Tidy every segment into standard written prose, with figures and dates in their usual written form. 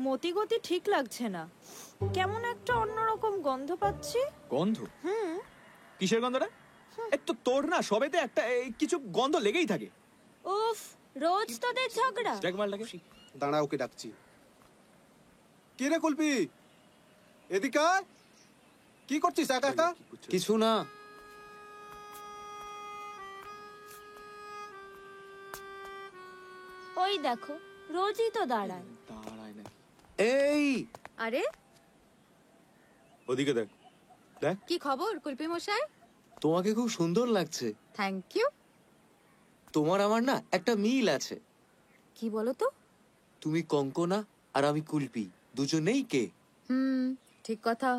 মতি গতি ঠিক লাগছে না, কেমন একটা অন্যরকম গন্ধ পাচ্ছি। গন্ধ? কিসের গন্ধটা? তো তোর না সবেতে একটা কিছু গন্ধ লেগেই থাকে। উফ, রোজ তোদের ঝগড়া। দাঁড়া, ওকে ডাকছি। কি রে কুলপি, এদিকে আয়। কি করছিস একা একা? কিছু না। ওই দেখো, রোজই তো দাঁড়ায়। এই, আরে ওদিকে দেখ। দেখ কি খবর কুলপি মশাই? তোমাকে খুব সুন্দর লাগছে। Thank you. তোমার আমার না একটা মিল আছে। কি বলো তো? তুমি কঙ্কনা আর আমি কুলপি, দুজনেই কে। ঠিক কথা।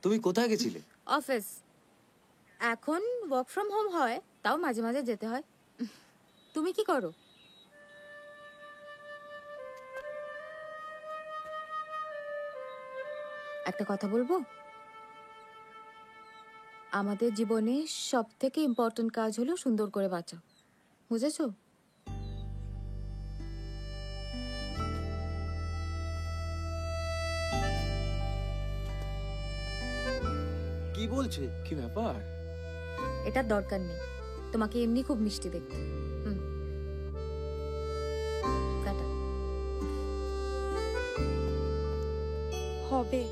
তুমি কোথায় গেছিলে? অফিস। এখন ওয়ার্ক ফ্রম হোম হয়, তাও মাঝে মাঝে যেতে হয়। তুমি কি করো? একটা কথা বলবো? আমাদের জীবনে সব থেকে ইম্পর্টেন্ট কাজ হলো সুন্দর করে বাঁচা, বুঝেছো? কি বলছে? কি ব্যাপার? এটার দরকার নেই, তোমাকে এমনি খুব মিষ্টি দেখতে। টাটা। হবে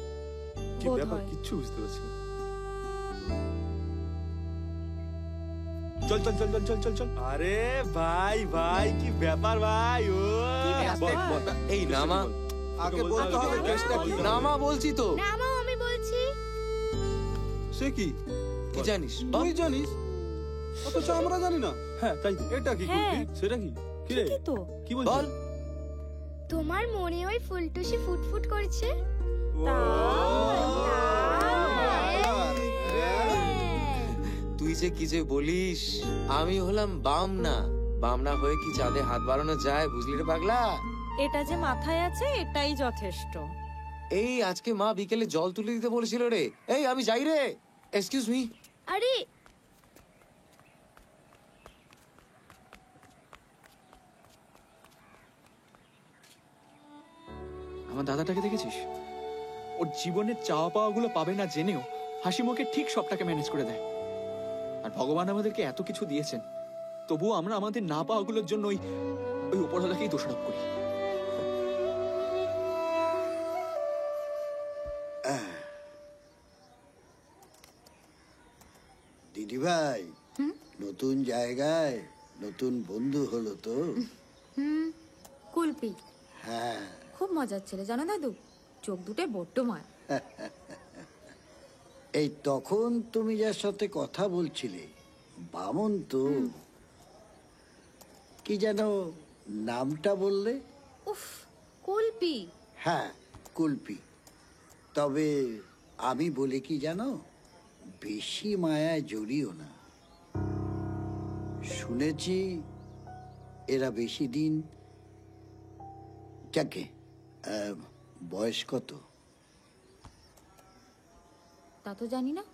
কি বোধ ব্যাপার? হয়। কিচ্ছু বুঝতে পারছি না। চল চল চল চল চল চল চল। আরে ভাই ভাই, কি ব্যাপার ভাই? ও ব্যাপার? এই নামা, আগে বলতে হবে কেসটা কি। নামা বলছি তো। নামাও, আমি বলছি। সে কি? কি জানিস? তুই জানিস, অথচ আমরা জানি না। হ্যাঁ তাই তো। এটা কি হ্যাঁ। কুলপি? সেটা কি? কি রে? কি তো? কি বলছিস? বল। তোমার মনে ওই ফুলটুসি ফুটফুট করছে? তুই যে কি যে বলিস, আমি হলাম বামনা। বামনা হয়ে কি চাঁদে হাত বাড়ানো যায়, বুঝলি রে পাগলা? এটা যে মাথায় আছে এটাই যথেষ্ট। এই আজকে মা বিকেলে জল তুলে দিতে বলেছিল রে। এই আমি যাই রে। Excuse me. আরে আমার দাদাটাকে দেখেছিস? ওর জীবনের চাওয়া পাওয়া গুলো পাবে না জেনেও হাসি মুখে ঠিক সবটাকে ম্যানেজ করে দেয়। আর ভগবান আমাদেরকে এত কিছু দিয়েছেন, তবুও আমরা আমাদের না পাওয়াগুলোর জন্য ওই উপরওয়ালাকেই দোষারোপ করি। দিদি ভাই, নতুন জায়গায় নতুন বন্ধু হলো তো? কুলপি হ্যাঁ। খুব মজার ছেলে, জানো দাদু? চোখ দুটো বড্ড মায়া। এই তখন তুমি যার সাথে কথা বলছিলে, বামন তো? কি যেন নামটা বললে? উফ, কুলপি। হ্যাঁ, কুলপি। তবে আমি বলি কি জানো, বেশি মায়ায় জড়িও না। শুনেছি এরা বেশি দিন। যাকে বয়স কত? তা তো জানি না।